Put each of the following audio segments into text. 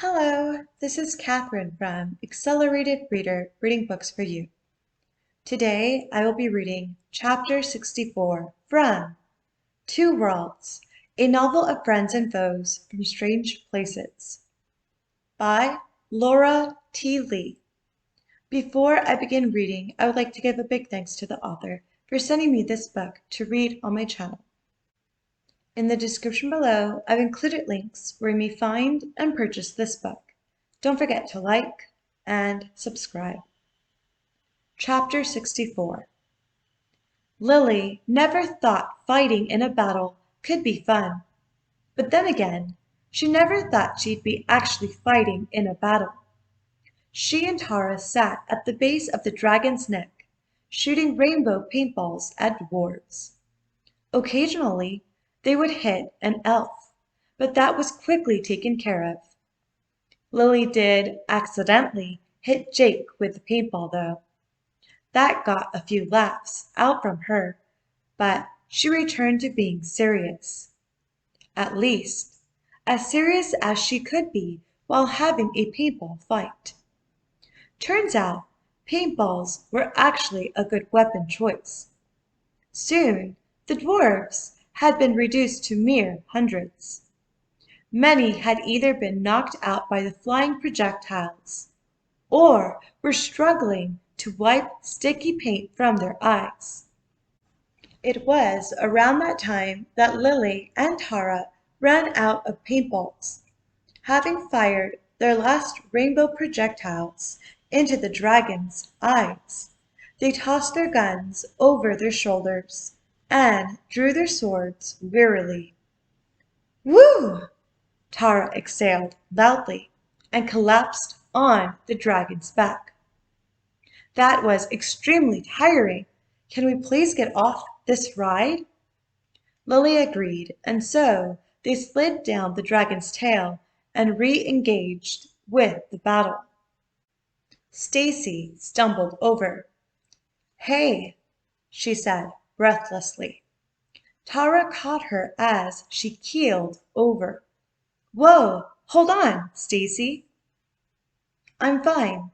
Hello, this is Catherine from Accelerated Reader reading books for you. Today I will be reading Chapter 64 from Two Worlds, a novel of friends and foes from strange places by Laura T. Lee. Before I begin reading, I would like to give a big thanks to the author for sending me this book to read on my channel. In the description below, I've included links where you may find and purchase this book. Don't forget to like and subscribe. Chapter 64. Lily never thought fighting in a battle could be fun. But then again, she never thought she'd be actually fighting in a battle. She and Tara sat at the base of the dragon's neck, shooting rainbow paintballs at dwarves. Occasionally, they would hit an elf, but that was quickly taken care of. Lily did accidentally hit Jake with the paintball, though. That got a few laughs out from her, but she returned to being serious. At least, as serious as she could be while having a paintball fight. Turns out, paintballs were actually a good weapon choice. Soon, the dwarves had been reduced to mere hundreds. Many had either been knocked out by the flying projectiles, or were struggling to wipe sticky paint from their eyes. It was around that time that Lily and Tara ran out of paintballs. Having fired their last rainbow projectiles into the dragon's eyes, they tossed their guns over their shoulders and drew their swords wearily. "Whew!" Tara exhaled loudly and collapsed on the dragon's back. "That was extremely tiring. Can we please get off this ride?" Lily agreed, and so they slid down the dragon's tail and re-engaged with the battle. Stacy stumbled over. "Hey," she said breathlessly. Tara caught her as she keeled over. "Whoa, hold on, Stacy." "I'm fine.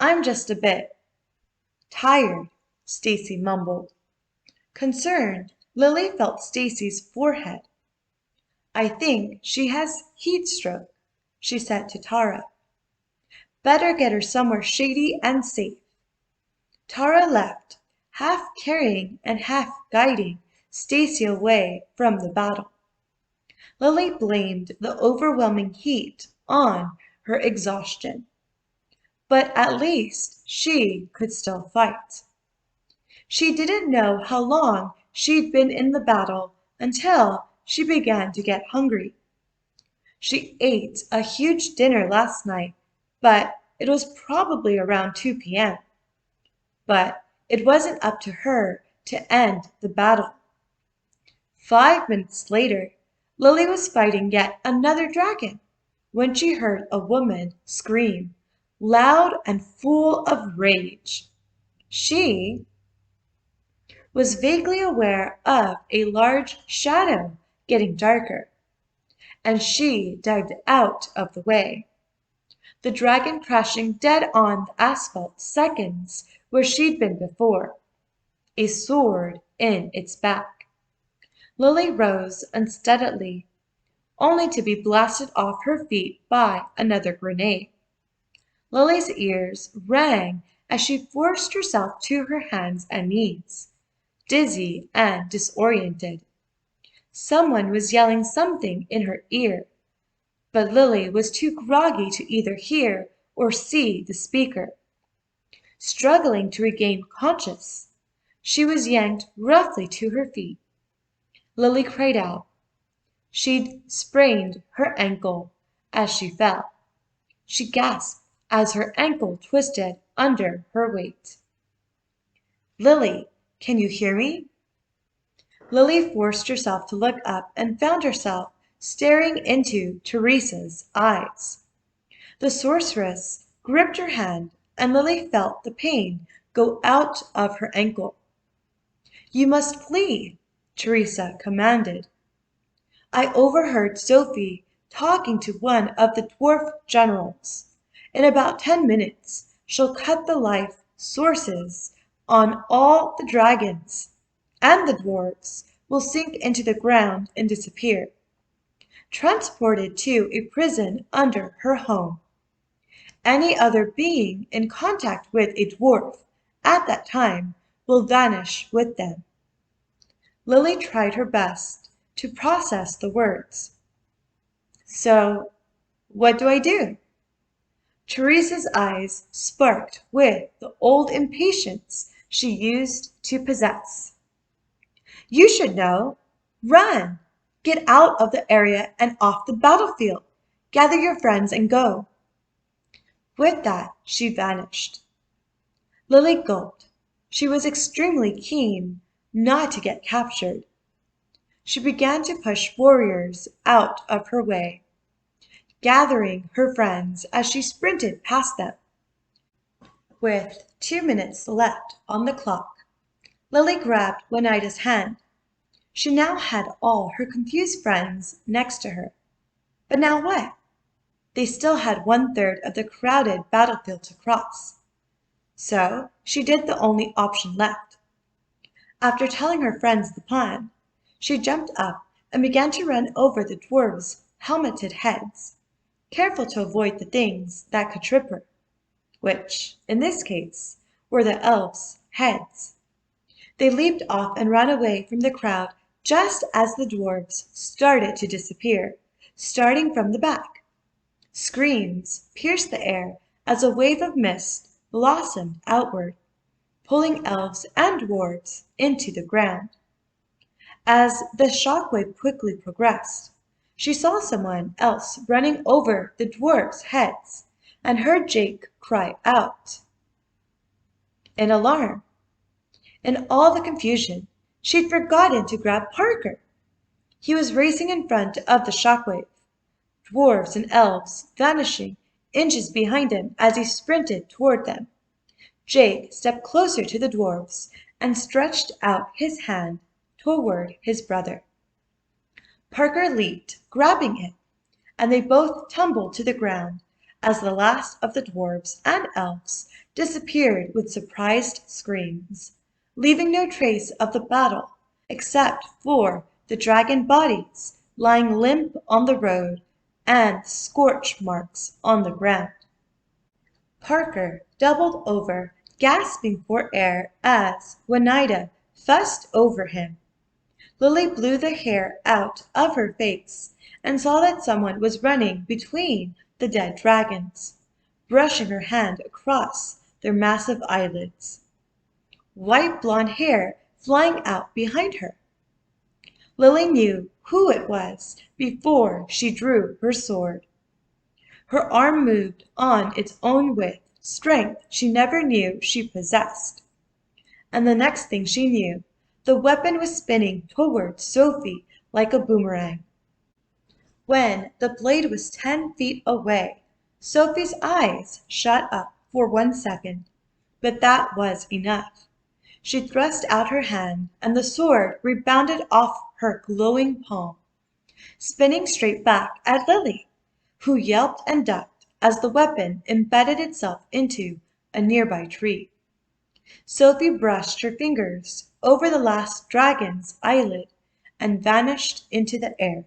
I'm just a bit tired," Stacy mumbled. Concerned, Lily felt Stacy's forehead. "I think she has heat stroke," she said to Tara. "Better get her somewhere shady and safe." Tara left, half carrying and half guiding Stacy away from the battle. Lily blamed the overwhelming heat on her exhaustion. But at least she could still fight. She didn't know how long she'd been in the battle until she began to get hungry. She ate a huge dinner last night, but it was probably around 2 p.m. But it wasn't up to her to end the battle. 5 minutes later, Lily was fighting yet another dragon when she heard a woman scream, loud and full of rage. She was vaguely aware of a large shadow getting darker, and she dived out of the way. The dragon crashing dead on the asphalt seconds where she'd been before, a sword in its back. Lily rose unsteadily, only to be blasted off her feet by another grenade. Lily's ears rang as she forced herself to her hands and knees, dizzy and disoriented. Someone was yelling something in her ear, but Lily was too groggy to either hear or see the speaker. Struggling to regain consciousness, she was yanked roughly to her feet. Lily cried out. She'd sprained her ankle as she fell. She gasped as her ankle twisted under her weight. "Lily, can you hear me?" Lily forced herself to look up and found herself staring into Teresa's eyes. The sorceress gripped her hand, and Lily felt the pain go out of her ankle. "You must flee," Teresa commanded. "I overheard Sophie talking to one of the dwarf generals. In about 10 minutes, she'll cut the life sources on all the dragons, and the dwarfs will sink into the ground and disappear, transported to a prison under her home. Any other being in contact with a dwarf at that time will vanish with them. Lily tried her best to process the words. So, what do I do? Teresa's eyes sparked with the old impatience she used to possess. You should know. Run! Get out of the area and off the battlefield. Gather your friends and go. With that, she vanished. Lily gulped. She was extremely keen not to get captured. She began to push warriors out of her way, gathering her friends as she sprinted past them. With 2 minutes left on the clock, Lily grabbed Oneida's hand. She now had all her confused friends next to her. But now what? They still had 1/3 of the crowded battlefield to cross. So she did the only option left. After telling her friends the plan, she jumped up and began to run over the dwarves' helmeted heads, careful to avoid the things that could trip her, which, in this case, were the elves' heads. They leaped off and ran away from the crowd just as the dwarves started to disappear, starting from the back. Screams pierced the air as a wave of mist blossomed outward, pulling elves and dwarves into the ground. As the shockwave quickly progressed, she saw someone else running over the dwarves' heads and heard Jake cry out in alarm. In all the confusion, she'd forgotten to grab Parker. He was racing in front of the shockwave, dwarves and elves vanishing inches behind him as he sprinted toward them. Jake stepped closer to the dwarves and stretched out his hand toward his brother. Parker leaped, grabbing him, and they both tumbled to the ground as the last of the dwarves and elves disappeared with surprised screams, leaving no trace of the battle except for the dragon bodies lying limp on the road and scorch marks on the ground. Parker doubled over, gasping for air as Oneida fussed over him. Lily blew the hair out of her face and saw that someone was running between the dead dragons, brushing her hand across their massive eyelids, white blonde hair flying out behind her. Lily knew who it was before she drew her sword. Her arm moved on its own with strength she never knew she possessed. And the next thing she knew, the weapon was spinning towards Sophie like a boomerang. When the blade was 10 feet away, Sophie's eyes shut up for 1 second, but that was enough. She thrust out her hand, and the sword rebounded off her glowing palm, spinning straight back at Lily, who yelped and ducked as the weapon embedded itself into a nearby tree. Sophie brushed her fingers over the last dragon's eyelid and vanished into the air.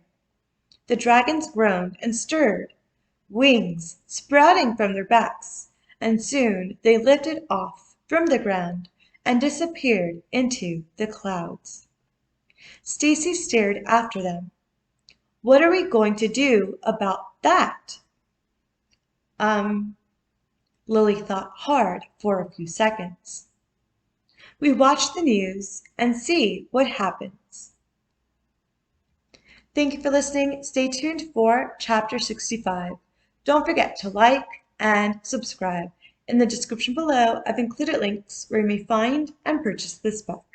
The dragons groaned and stirred, wings sprouting from their backs, and soon they lifted off from the ground and disappeared into the clouds. Stacy stared after them. What are we going to do about that? Lily thought hard for a few seconds. We watch the news and see what happens. Thank you for listening. Stay tuned for Chapter 65. Don't forget to like and subscribe. In the description below, I've included links where you may find and purchase this book.